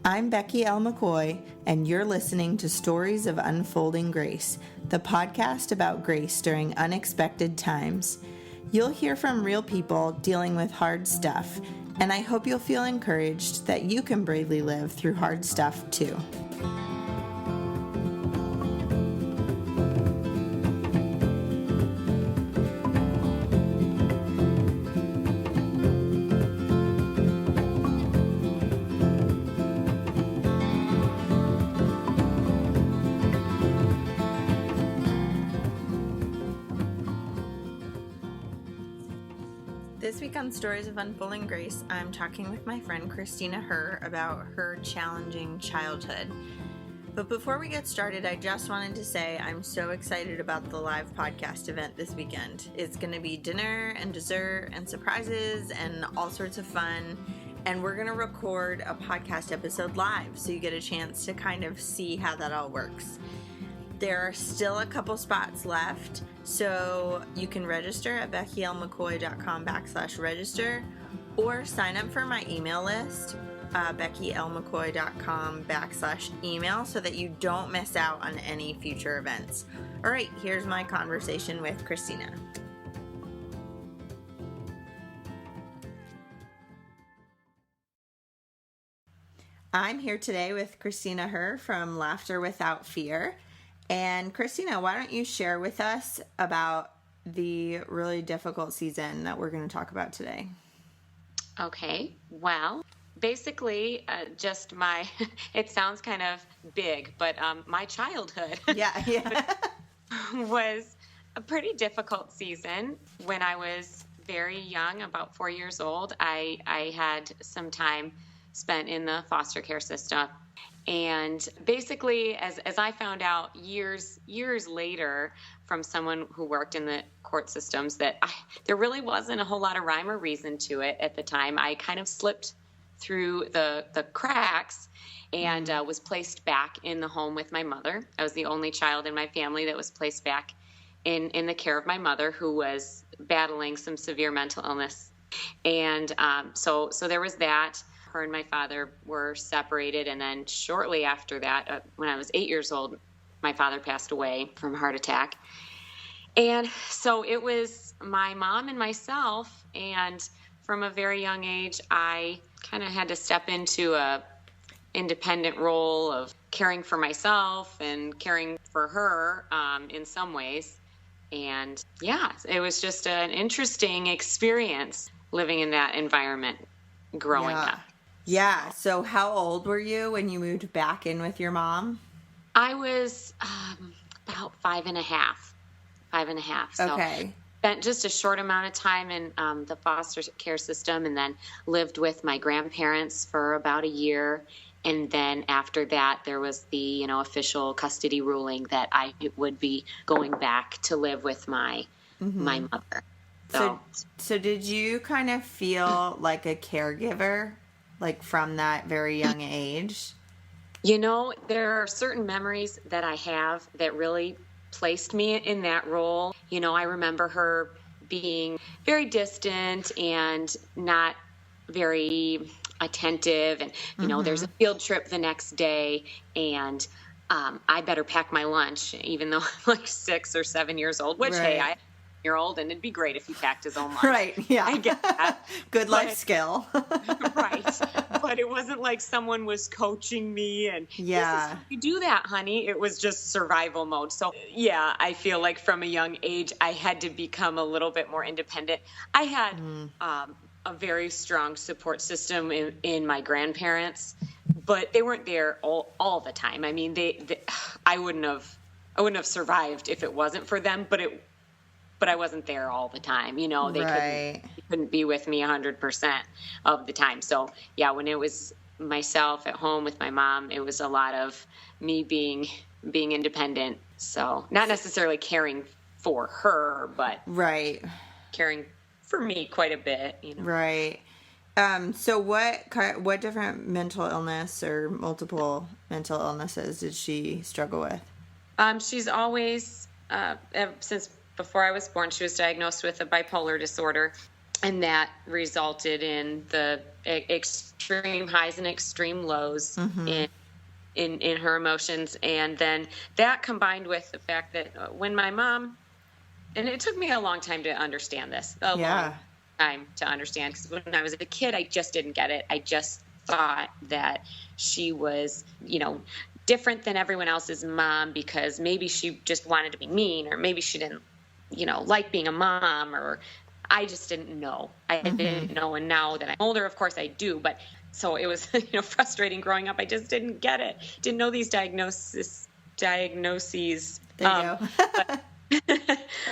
I'm Becky L. McCoy, and you're listening to Stories of Unfolding Grace, the podcast about grace during unexpected times. You'll hear from real people dealing with hard stuff, and I hope you'll feel encouraged that you can bravely live through hard stuff too. This week on Stories of Unfolding Grace, I'm talking with my friend Christina Herr about her challenging childhood. But before we get started, I just wanted to say I'm so excited about the live podcast event this weekend. It's going to be dinner and dessert and surprises and all sorts of fun. And we're going to record a podcast episode live, so you get a chance to kind of see how that all works. There are still a couple spots left, so you can register at beckylmccoy.com/register or sign up for my email list, beckylmccoy.com/email, so that you don't miss out on any future events. All right, here's my conversation with Christina. I'm here today with Christina Herr from Laughter Without Fear. And Christina, why don't you share with us about the really difficult season that we're going to talk about today? Okay, well, basically just my, it sounds kind of big, but my childhood was a pretty difficult season. When I was very young, about 4 years old, I had some time spent in the foster care system. And basically, as I found out years later from someone who worked in the court systems, that there really wasn't a whole lot of rhyme or reason to it at the time. I kind of slipped through the cracks and was placed back in the home with my mother. I was the only child in my family that was placed back in the care of my mother, who was battling some severe mental illness. And so there was that. Her and my father were separated, and then shortly after that, when I was 8 years old, my father passed away from a heart attack. And so it was my mom and myself, and from a very young age, I kind of had to step into a independent role of caring for myself and caring for her in some ways. And yeah, it was just an interesting experience living in that environment growing up. Yeah. So how old were you when you moved back in with your mom? I was about five and a half. So okay. Spent just a short amount of time in the foster care system, and then lived with my grandparents for about a year. And then after that, there was the official custody ruling that I would be going back to live with my mother. So did you kind of feel like a caregiver? Like from that very young age? There are certain memories that I have that really placed me in that role. I remember her being very distant and not very attentive. And, there's a field trip the next day, and I better pack my lunch, even though I'm like 6 or 7 years old, which, right. Hey, I'm year old, and it'd be great if he packed his own lunch. Right, yeah. I get that. Good life skill. Right. But it wasn't like someone was coaching me and, This is how you do that, honey. It was just survival mode. So, yeah, I feel like from a young age, I had to become a little bit more independent. I had a very strong support system in my grandparents, but they weren't there all the time. I mean, I wouldn't have survived if it wasn't for them, but I wasn't there all the time. They couldn't be with me 100% of the time. So yeah, when it was myself at home with my mom, it was a lot of me being independent. So not necessarily caring for her, but caring for me quite a bit. Right. So what different mental illness or multiple mental illnesses did she struggle with? She's always, since before I was born, she was diagnosed with a bipolar disorder. And that resulted in the extreme highs and extreme lows in her emotions. And then that combined with the fact that when my mom, and it took me a long time to understand this, long time to understand, because when I was a kid, I just didn't get it. I just thought that she was, different than everyone else's mom because maybe she just wanted to be mean, or maybe she didn't, like being a mom, or I just didn't know. I didn't know. And now that I'm older, of course I do. But so it was, frustrating growing up. I just didn't get it. Didn't know these diagnoses. There you go.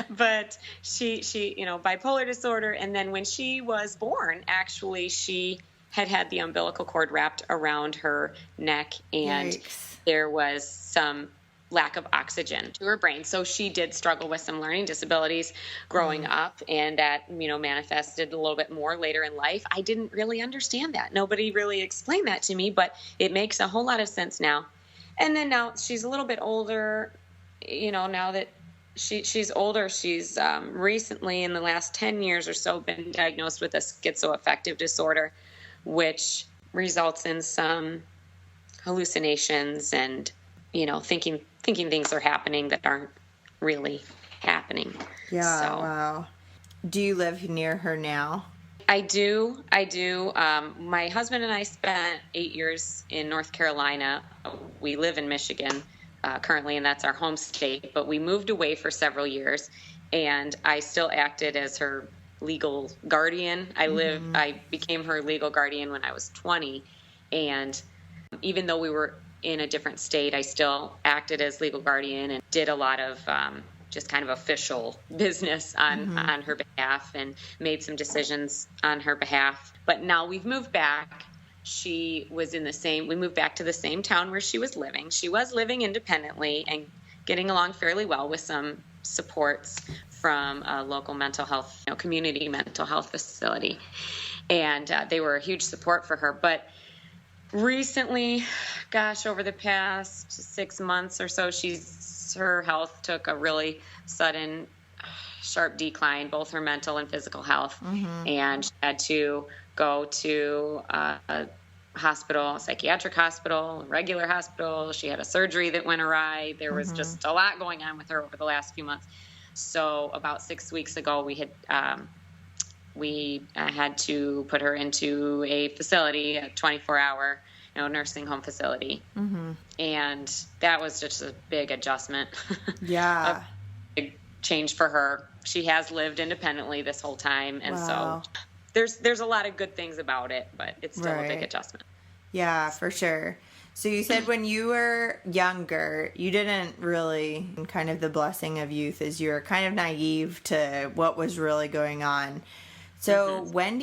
But she, bipolar disorder. And then when she was born, actually, she had the umbilical cord wrapped around her neck, and there was some lack of oxygen to her brain. So she did struggle with some learning disabilities growing up, and that, manifested a little bit more later in life. I didn't really understand that. Nobody really explained that to me, but it makes a whole lot of sense now. And then now she's a little bit older, now that she's older, she's recently in the last 10 years or so been diagnosed with a schizoaffective disorder, which results in some hallucinations and, thinking things are happening that aren't really happening. Yeah. So, wow. Do you live near her now? I do. My husband and I spent 8 years in North Carolina. We live in Michigan currently, and that's our home state, but we moved away for several years, and I still acted as her legal guardian. I became her legal guardian when I was 20, and even though we were in a different state, I still acted as legal guardian and did a lot of just kind of official business on her behalf and made some decisions on her behalf. But now we've moved back. We moved back to the same town where she was living. She was living independently and getting along fairly well with some supports from a local mental health, community mental health facility. And they were a huge support for her. But recently, over the past 6 months or so, her health took a really sudden, sharp decline, both her mental and physical health. And she had to go to a hospital, a psychiatric hospital, a regular hospital. She had a surgery that went awry. There was just a lot going on with her over the last few months. So about 6 weeks ago, we had to put her into a facility, a 24-hour, nursing home facility. And that was just a big adjustment. Yeah. A big change for her. She has lived independently this whole time. And so there's a lot of good things about it, but it's still a big adjustment. Yeah, for sure. So you said when you were younger, you didn't really, kind of the blessing of youth is you were kind of naive to what was really going on. So when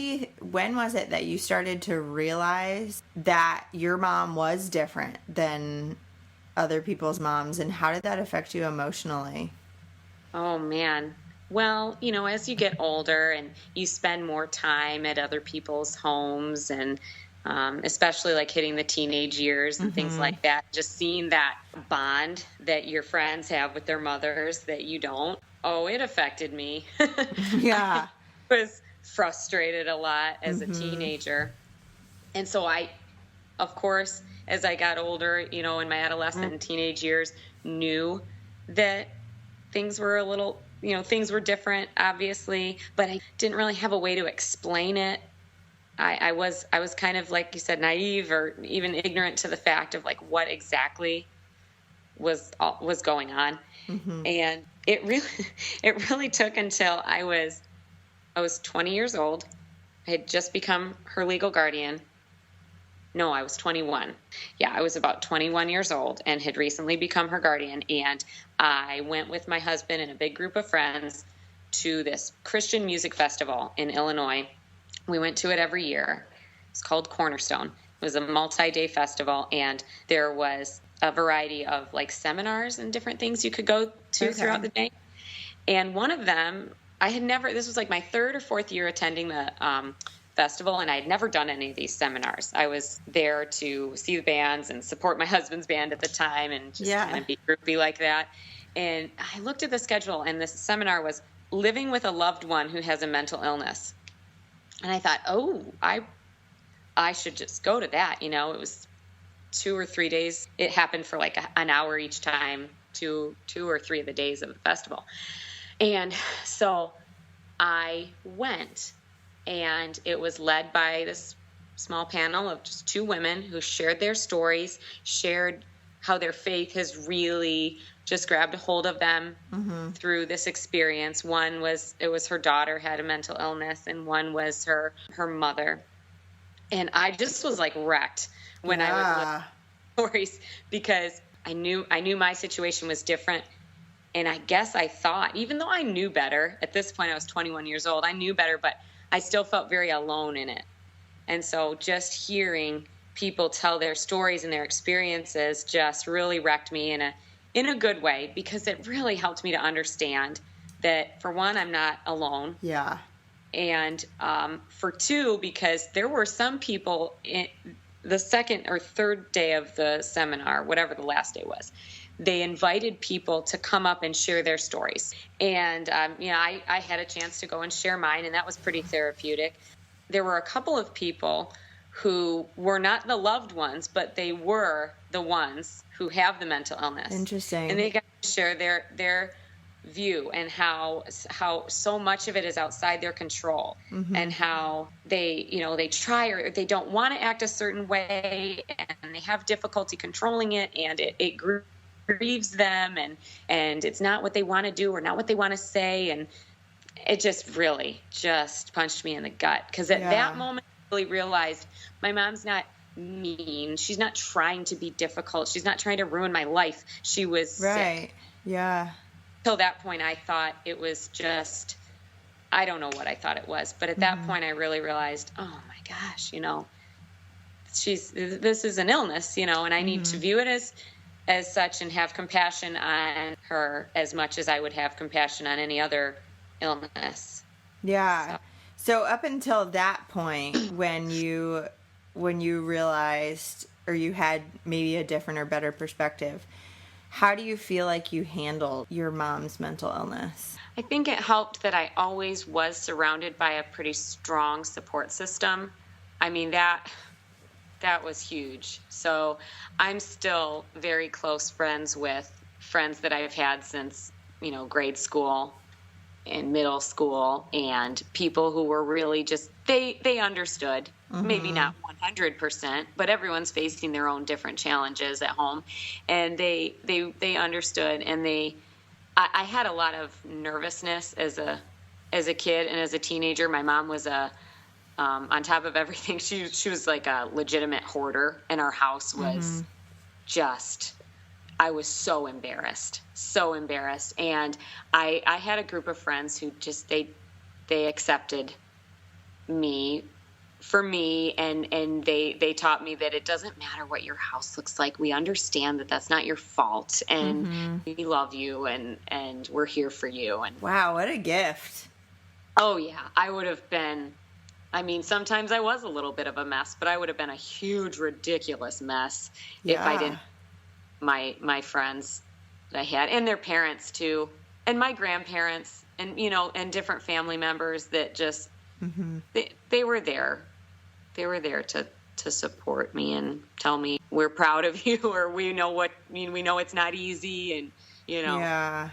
was it that you started to realize that your mom was different than other people's moms, and how did that affect you emotionally? Oh, man. Well, as you get older and you spend more time at other people's homes, and especially like hitting the teenage years and things like that, just seeing that bond that your friends have with their mothers that you don't. Oh, it affected me. Yeah. I was frustrated a lot as a teenager. And so I, of course, as I got older, in my adolescent and teenage years, knew that things were things were different, obviously, but I didn't really have a way to explain it. I was kind of, like you said, naive or even ignorant to the fact of like what exactly was going on. And it really took until I was 20 years old. I had just become her legal guardian. No, I was 21. Yeah, I was about 21 years old and had recently become her guardian. And I went with my husband and a big group of friends to this Christian Music Festival in Illinois. We went to it every year. It's called Cornerstone. It was a multi-day festival, and there was a variety of like seminars and different things you could go to throughout the day. And one of them, this was like my third or fourth year attending the festival, and I had never done any of these seminars. I was there to see the bands and support my husband's band at the time and just kind of be groupie like that. And I looked at the schedule, and this seminar was living with a loved one who has a mental illness. And I thought, oh, I should just go to that. It was 2 or 3 days. It happened for like an hour each time, two or three of the days of the festival. And so I went, and it was led by this small panel of just 2 women who shared their stories, shared how their faith has really just grabbed a hold of them through this experience. One was, it was her daughter had a mental illness, and one was her mother. And I just was like wrecked when I was listening to stories, because I knew my situation was different. And I guess I thought, even though I knew better, at this point I was 21 years old, I knew better, but I still felt very alone in it. And so just hearing people tell their stories and their experiences just really wrecked me in a good way, because it really helped me to understand that, for one, I'm not alone. Yeah. And for two, because there were some people in the second or third day of the seminar, whatever the last day was, they invited people to come up and share their stories. And, I had a chance to go and share mine, and that was pretty therapeutic. There were a couple of people who were not the loved ones, but they were the ones who have the mental illness. Interesting. And they got to share their view, and how so much of it is outside their control, and how they try, or they don't want to act a certain way, and they have difficulty controlling it, and it grieves them, and it's not what they want to do or not what they want to say. And it just really just punched me in the gut, because at that moment I really realized my mom's not mean. She's not trying to be difficult. She's not trying to ruin my life. She was sick. Yeah. Till that point, I thought it was just, I don't know what I thought it was, but at that point I really realized, oh my gosh, this is an illness, and I need to view it as such, and have compassion on her as much as I would have compassion on any other illness. Yeah. So up until that point, when you realized, or you had maybe a different or better perspective, how do you feel like you handled your mom's mental illness? I think it helped that I always was surrounded by a pretty strong support system. I mean, that was huge. So I'm still very close friends with friends that I've had since, grade school and middle school, and people who were really just, they understood. Maybe not 100%, but everyone's facing their own different challenges at home, and they understood. And I had a lot of nervousness as a kid and as a teenager. My mom was on top of everything, she was like a legitimate hoarder, and our house was just, I was so embarrassed. And I had a group of friends who just, they accepted me for me, and they taught me that it doesn't matter what your house looks like. We understand that that's not your fault, and we love you, and we're here for you. And wow, what a gift. Oh yeah, I would have been, sometimes I was a little bit of a mess, but I would have been a huge, ridiculous mess if I didn't, my friends that I had, and their parents too, and my grandparents, and and different family members that just, they were there. They were there to support me and tell me, we're proud of you, or we know it's not easy, and Yeah.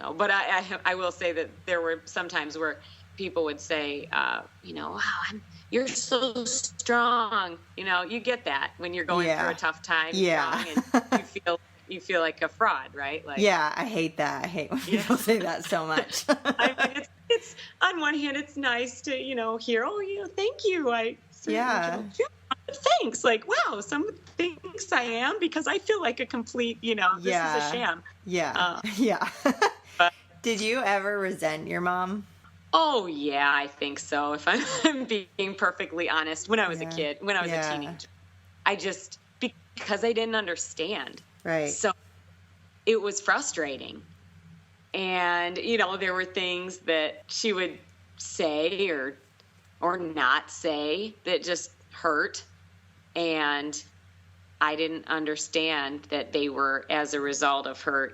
So, but I will say that there were some times where people would say, wow, you're so strong. You get that when you're going through a tough time. Yeah. And you feel like a fraud, right? Like, yeah, I hate that. I hate when people say that so much. It's on one hand, it's nice to, hear, thank you. Thanks. Like, wow, someone thinks I am, because I feel like a complete, this is a sham. Yeah. But, did you ever resent your mom? Oh, yeah, I think so. If I'm being perfectly honest, when I was a kid, when I was a teenager, because I didn't understand. Right. So it was frustrating. And, there were things that she would say or not say that just hurt. And I didn't understand that they were as a result of her,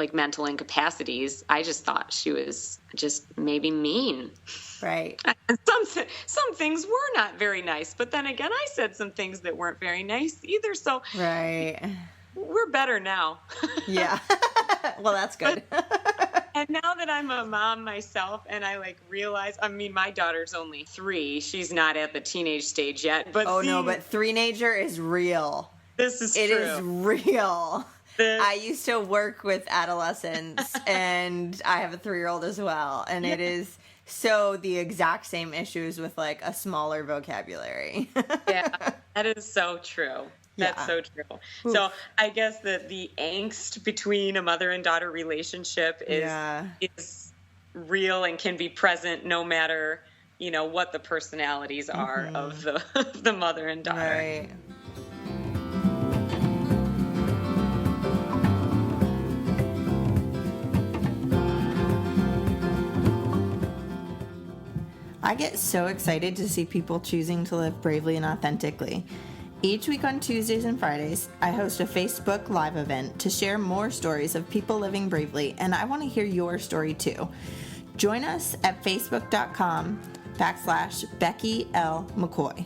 like mental incapacities. I just thought she was just maybe mean. Right. And some things were not very nice, but then again, I said some things that weren't very nice either. So right. We're better now. Yeah. Well, that's good. And now that I'm a mom myself and I like realize, I mean, my daughter's only 3. She's not at the teenage stage yet. But no, but three-nager is real. This is true. It is real. I used to work with adolescents, and I have a 3-year-old as well, and it is so the exact same issues with like a smaller vocabulary. Yeah, that is so true. That's so true. Oof. So I guess that the angst between a mother and daughter relationship is real and can be present no matter, what the personalities are of the mother and daughter. Right. I get so excited to see people choosing to live bravely and authentically. Each week on Tuesdays and Fridays, I host a Facebook Live event to share more stories of people living bravely, and I want to hear your story too. Join us at facebook.com/Becky L. McCoy.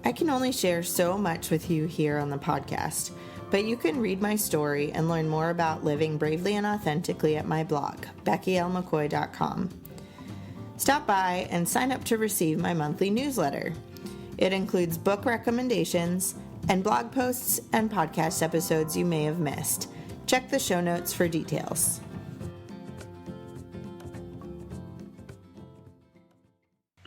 I can only share so much with you here on the podcast, but you can read my story and learn more about living bravely and authentically at my blog, BeckyLMcCoy.com. Stop by and sign up to receive my monthly newsletter. It includes book recommendations and blog posts and podcast episodes you may have missed. Check the show notes for details.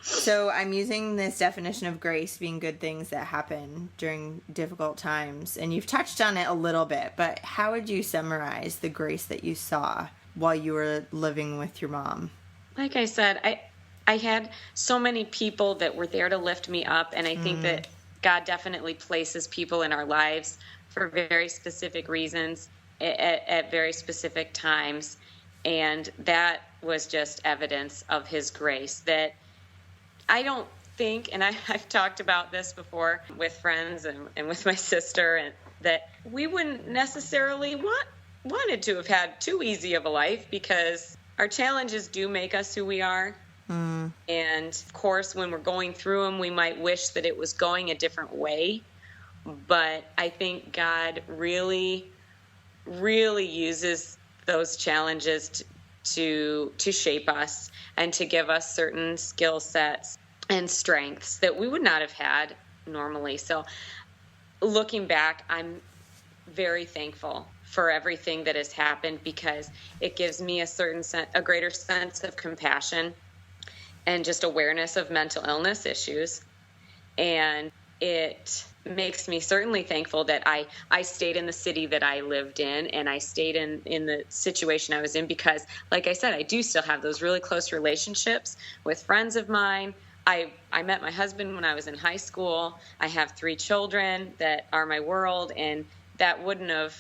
So I'm using this definition of grace being good things that happen during difficult times. And you've touched on it a little bit, but how would you summarize the grace that you saw while you were living with your mom? Like I said, I had so many people that were there to lift me up. And I think that God definitely places people in our lives for very specific reasons at very specific times. And that was just evidence of his grace that I don't think, and I've talked about this before with friends and with my sister, and that we wouldn't necessarily wanted to have had too easy of a life because our challenges do make us who we are. And of course, when we're going through them, we might wish that it was going a different way. But I think God really, really uses those challenges to shape us and to give us certain skill sets and strengths that we would not have had normally. So looking back, I'm very thankful for everything that has happened because it gives me a greater sense of compassion and just awareness of mental illness issues. And it makes me certainly thankful that I stayed in the city that I lived in, and I stayed in the situation I was in because, like I said, I do still have those really close relationships with friends of mine. I met my husband when I was in high school. I have 3 children that are my world, and that wouldn't have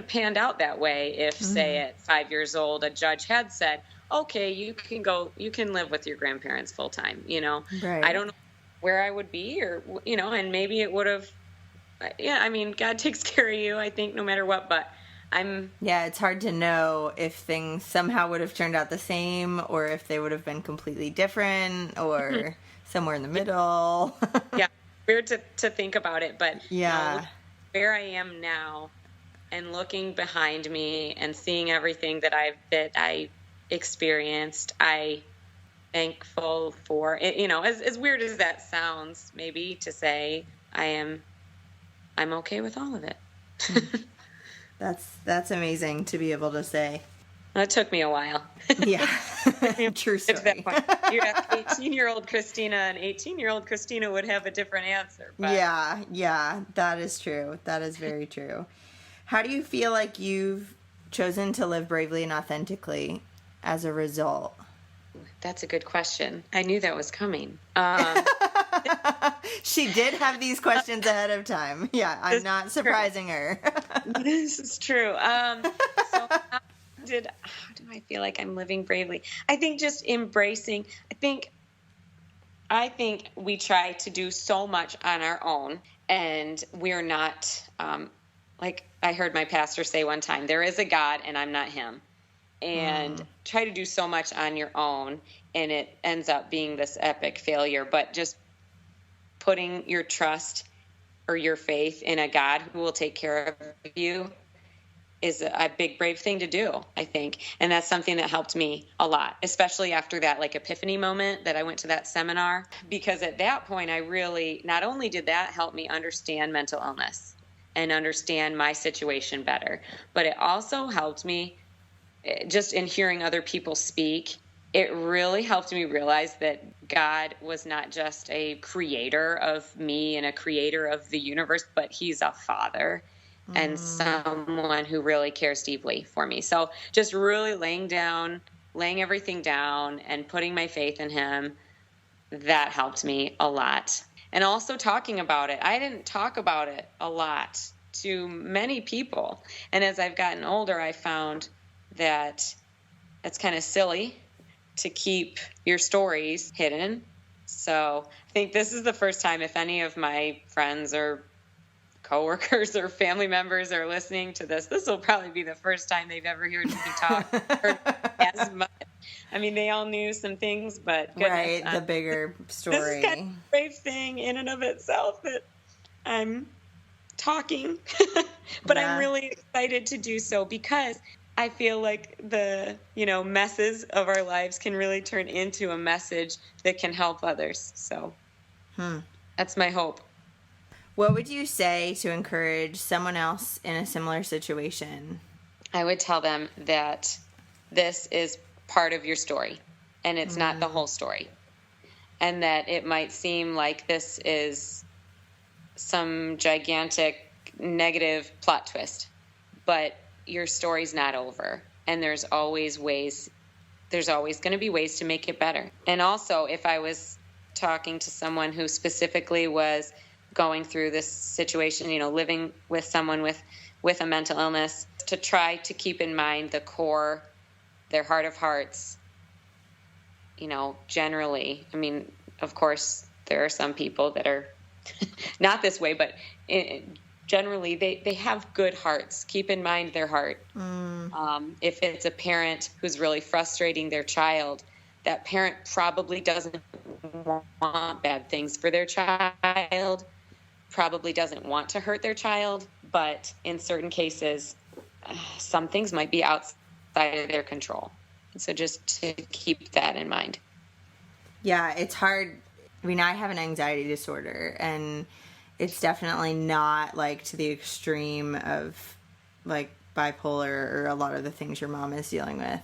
panned out that way if, say, at 5 years old, a judge had said, okay, you can live with your grandparents full time, Right. I don't know where I would be and maybe it would have, God takes care of you, I think, no matter what, but it's hard to know if things somehow would have turned out the same or if they would have been completely different or somewhere in the middle. Yeah, weird to think about it, but where I am now and looking behind me and seeing everything that I experienced, I thankful for it. As weird as that sounds, maybe to say, I'm okay with all of it. That's amazing to be able to say. Well, it took me a while. Yeah, true story. You have 18-year-old Christina, and 18-year-old Christina would have a different answer. But. Yeah, that is true. That is very true. How do you feel like you've chosen to live bravely and authentically as a result? That's a good question. I knew that was coming. She did have these questions ahead of time. Yeah, I'm not surprising her. This is true. So how do I feel like I'm living bravely? I think just embracing, I think we try to do so much on our own, and we're not, like I heard my pastor say one time, there is a God and I'm not him. And try to do so much on your own, and it ends up being this epic failure. But just putting your trust or your faith in a God who will take care of you is a big, brave thing to do, I think. And that's something that helped me a lot, especially after that like epiphany moment that I went to that seminar, because at that point I really, not only did that help me understand mental illness and understand my situation better, but it also helped me just in hearing other people speak. It really helped me realize that God was not just a creator of me and a creator of the universe, but he's a father and someone who really cares deeply for me. So just really laying everything down and putting my faith in him, that helped me a lot. And also talking about it. I didn't talk about it a lot to many people. And as I've gotten older, I found that it's kind of silly to keep your stories hidden. So I think this is the first time, if any of my friends or coworkers or family members are listening to this will probably be the first time they've ever heard me talk as much. I mean, they all knew some things, but goodness, right, the bigger story. This is kind of a brave thing in and of itself that I'm talking, but I'm really excited to do so, because I feel like the, messes of our lives can really turn into a message that can help others. So that's my hope. What would you say to encourage someone else in a similar situation? I would tell them that this is part of your story and it's not the whole story. And that it might seem like this is some gigantic negative plot twist, but your story's not over, and there's always going to be ways to make it better. And also, if I was talking to someone who specifically was going through this situation, living with someone with a mental illness, to try to keep in mind the core, their heart of hearts, generally. I mean, of course, there are some people that are not this way, but generally they have good hearts. Keep in mind their heart. If it's a parent who's really frustrating their child, that parent probably doesn't want bad things for their child, probably doesn't want to hurt their child, but in certain cases, some things might be outside of their control. So just to keep that in mind. Yeah, it's hard. I mean, I have an anxiety disorder, and it's definitely not like to the extreme of like bipolar or a lot of the things your mom is dealing with.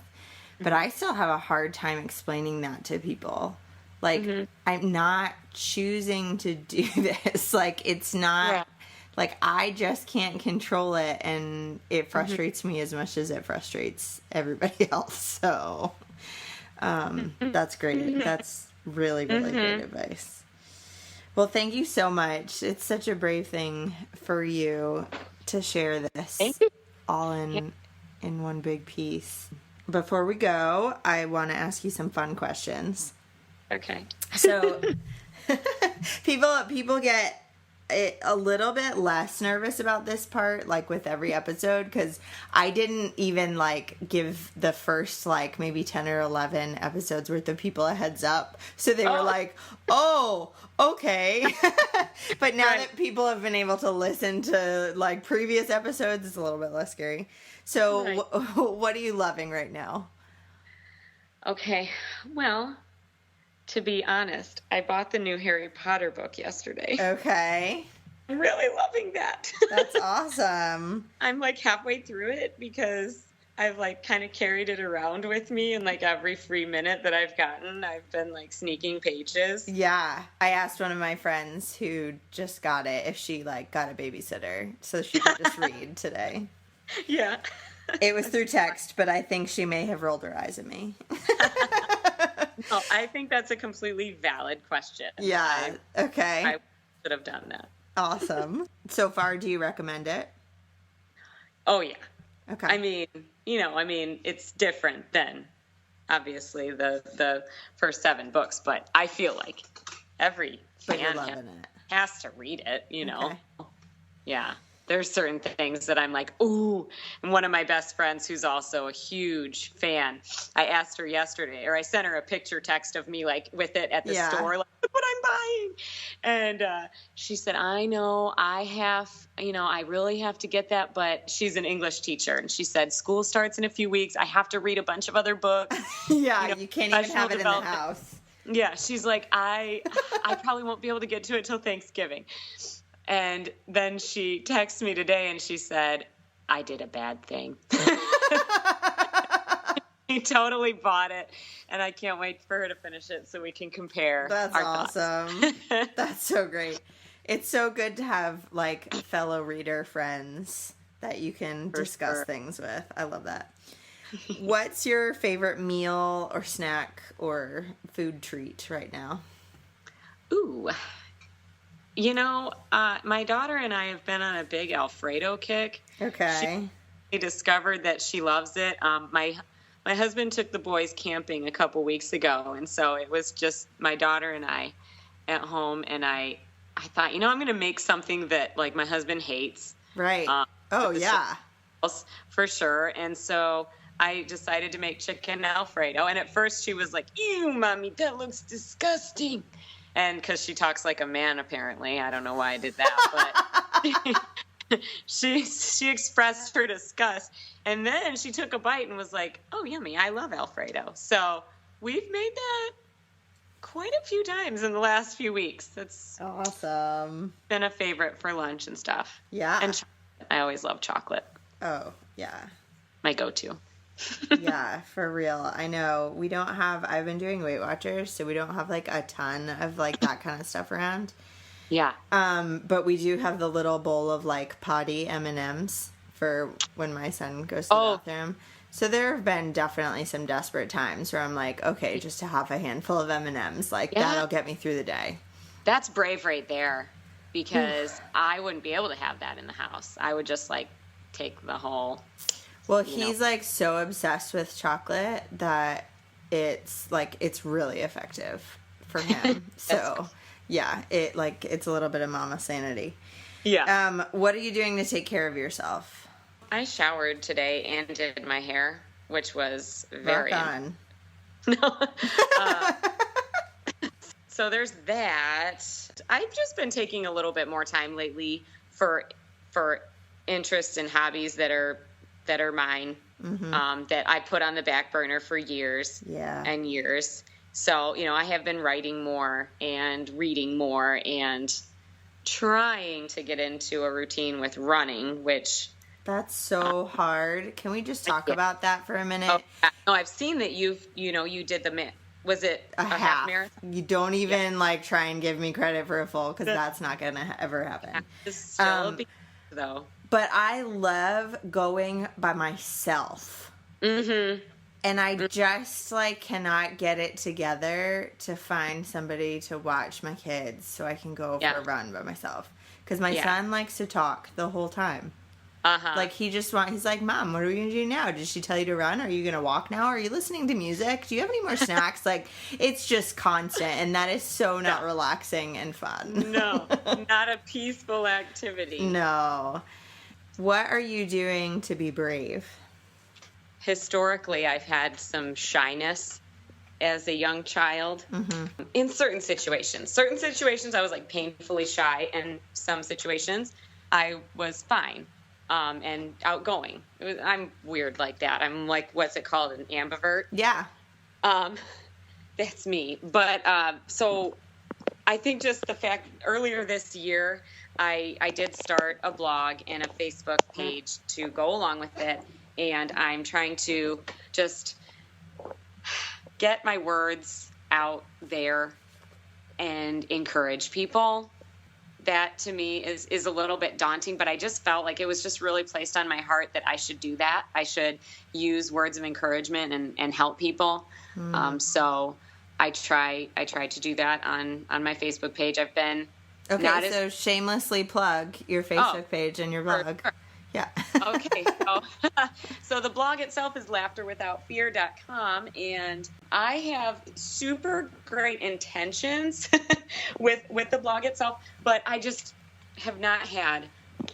But I still have a hard time explaining that to people. Like, I'm not choosing to do this. Like, it's not, like, I just can't control it, and it frustrates me as much as it frustrates everybody else. So, that's great. That's really, really great advice. Well, thank you so much. It's such a brave thing for you to share this all in one big piece. Before we go, I want to ask you some fun questions. Okay. So, people get a little bit less nervous about this part, like with every episode, because I didn't even like give the first like maybe 10 or 11 episodes worth of people a heads up. So they were like, oh, okay. But now that people have been able to listen to like previous episodes, it's a little bit less scary. So what are you loving right now? Okay. Well, to be honest, I bought the new Harry Potter book yesterday. Okay. I'm really loving that. That's awesome. I'm like halfway through it because I've like kind of carried it around with me, and like every free minute that I've gotten, I've been like sneaking pages. Yeah. I asked one of my friends who just got it if she like got a babysitter so she could just read today. Yeah. It was through text, but I think she may have rolled her eyes at me. Oh, I think that's a completely valid question. Yeah. Okay. I should have done that. Awesome. So far, do you recommend it? Oh, yeah. Okay. I mean, it's different than obviously the first 7 books, but I feel like every fan has to read it, Okay. Yeah. There's certain things that I'm like, ooh. And one of my best friends, who's also a huge fan, I asked her yesterday, or I sent her a picture text of me like with it at the store, like, look what I'm buying. And she said, I know I really have to get that, but she's an English teacher. And she said, school starts in a few weeks. I have to read a bunch of other books. Yeah, you can't even have it in the house. Yeah, she's like, I probably won't be able to get to it till Thanksgiving. And then she texted me today and she said, I did a bad thing. She totally bought it. And I can't wait for her to finish it so we can compare. That's awesome. That's so great. It's so good to have like fellow reader friends that you can discuss things with. I love that. What's your favorite meal or snack or food treat right now? Ooh. My daughter and I have been on a big Alfredo kick. Okay. She discovered that she loves it. My husband took the boys camping a couple weeks ago, and so it was just my daughter and I at home, and I thought, I'm going to make something that, like, my husband hates. Right. For sure. And so I decided to make chicken Alfredo, and at first she was like, ew, Mommy, that looks disgusting. And because she talks like a man, apparently. I don't know why I did that, but she expressed her disgust. And then she took a bite and was like, oh, yummy, I love Alfredo. So we've made that quite a few times in the last few weeks. That's awesome. Been a favorite for lunch and stuff. Yeah. And I always love chocolate. Oh, yeah. My go-to. Yeah, for real. I know I've been doing Weight Watchers, so we don't have like a ton of like that kind of stuff around. Yeah. But we do have the little bowl of like potty M&Ms for when my son goes to the bathroom. So there have been definitely some desperate times where I'm like, okay, just to have a handful of M&Ms, like that'll get me through the day. That's brave right there, because I wouldn't be able to have that in the house. I would just like take the whole... Well, he's like so obsessed with chocolate that it's really effective for him. So, yeah, it's a little bit of mama sanity. Yeah. What are you doing to take care of yourself? I showered today and did my hair, which was very rock on. No. So there's that. I've just been taking a little bit more time lately for interests and hobbies that are mine, that I put on the back burner for years and years. So, I have been writing more and reading more and trying to get into a routine with running, which... That's so hard. Can we just talk about that for a minute? Oh, no, I've seen that you did was it a half marathon? You don't even try and give me credit for a full, because that's not going to ever happen. It's still a big though. But I love going by myself. Mm-hmm. And I just, cannot get it together to find somebody to watch my kids so I can go for a run by myself. Because my son likes to talk the whole time. Uh-huh. He's like, Mom, what are we going to do now? Did she tell you to run? Are you going to walk now? Are you listening to music? Do you have any more snacks? It's just constant, and that is so not relaxing and fun. No, not a peaceful activity. No. What are you doing to be brave? Historically, I've had some shyness as a young child in certain situations. Certain situations, I was painfully shy, and some situations, I was fine. And outgoing. I'm weird like that. I'm what's it called? An ambivert? Yeah. That's me. But, so I think just the fact earlier this year, I did start a blog and a Facebook page to go along with it. And I'm trying to just get my words out there and encourage people. That to me is a little bit daunting, but I just felt like it was just really placed on my heart that I should do that. I should use words of encouragement and help people. So I try to do that on my Facebook page. I've been so shamelessly plug your Facebook page and your blog. Sure. Yeah. Okay. So the blog itself is laughterwithoutfear.com, and I have super great intentions with the blog itself, but I just have not had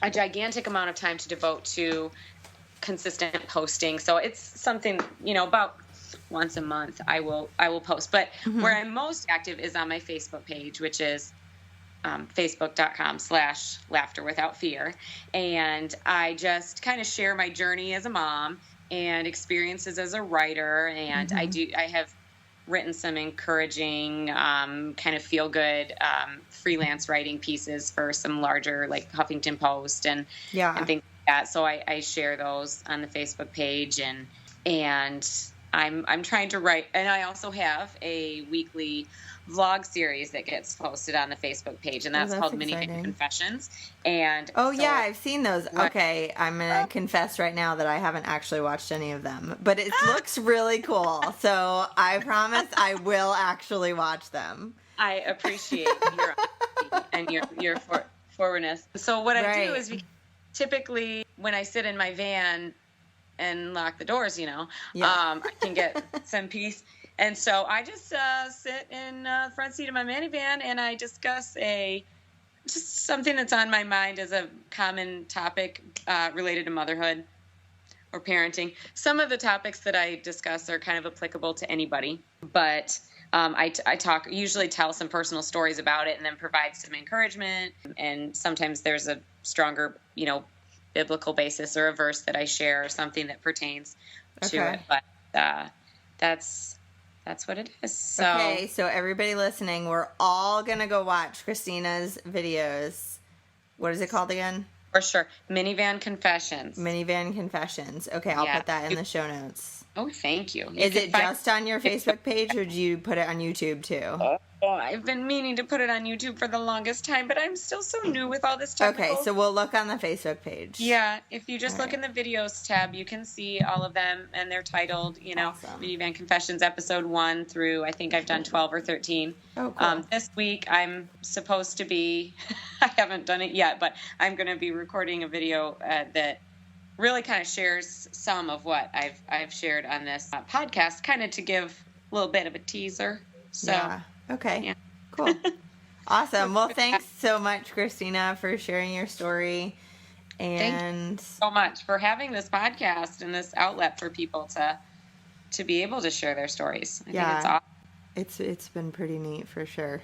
a gigantic amount of time to devote to consistent posting. So it's something, about once a month I will post. But where I'm most active is on my Facebook page, which is facebook.com/laughterwithoutfear. And I just kind of share my journey as a mom and experiences as a writer. And I have written some encouraging, kind of feel good, freelance writing pieces for some larger, like Huffington Post and things like that. So I share those on the Facebook page, and I'm trying to write, and I also have a weekly vlog series that gets posted on the Facebook page, and that's called Minivan Confessions. And I've seen those. Okay, I'm gonna confess right now that I haven't actually watched any of them, but it looks really cool. So I promise I will actually watch them. I appreciate your honesty and your forwardness. So what I do is, typically when I sit in my van and lock the doors, I can get some peace. And so I just sit in the front seat of my minivan, and I discuss just something that's on my mind as a common topic related to motherhood or parenting. Some of the topics that I discuss are kind of applicable to anybody, but I usually tell some personal stories about it and then provide some encouragement. And sometimes there's a stronger, biblical basis or a verse that I share or something that pertains to it. But that's what it is. So. Okay, so everybody listening, we're all going to go watch Christina's videos. What is it called again? For sure. Minivan Confessions. Minivan Confessions. Okay, I'll put that in the show notes. Oh, thank you. Is it just on your Facebook page, or do you put it on YouTube too? I've been meaning to put it on YouTube for the longest time, but I'm still so new with all this technical. Okay, so we'll look on the Facebook page. Yeah, if you just look in the videos tab, you can see all of them, and they're titled, Awesome. Minivan Confessions episode 1 through, I think I've done 12 or 13. Oh, cool. This week I'm supposed to be, I haven't done it yet, but I'm going to be recording a video that really kind of shares some of what I've shared on this podcast, kind of to give a little bit of a teaser. So. Yeah. Okay. Yeah. Cool. Awesome. Well, thanks so much, Christina, for sharing your story. And thank you so much for having this podcast and this outlet for people to be able to share their stories. I think it's awesome. It's been pretty neat for sure.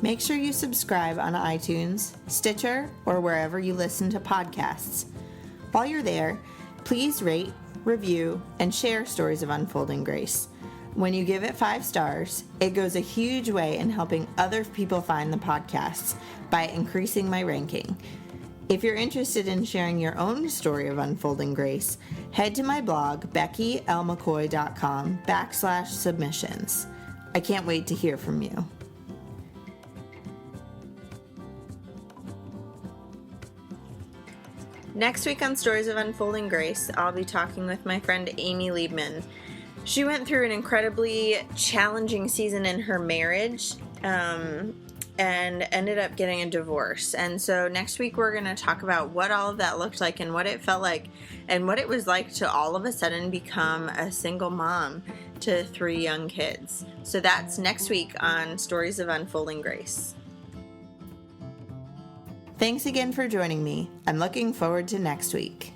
Make sure you subscribe on iTunes, Stitcher, or wherever you listen to podcasts. While you're there, please rate, review, and share Stories of Unfolding Grace. When you give it 5 stars, it goes a huge way in helping other people find the podcasts by increasing my ranking. If you're interested in sharing your own story of unfolding grace, head to my blog, beckylmccoy.com/submissions. I can't wait to hear from you. Next week on Stories of Unfolding Grace, I'll be talking with my friend Amy Liebman. She went through an incredibly challenging season in her marriage and ended up getting a divorce. And so next week we're going to talk about what all of that looked like and what it felt like and what it was like to all of a sudden become a single mom to 3 young kids. So that's next week on Stories of Unfolding Grace. Thanks again for joining me. I'm looking forward to next week.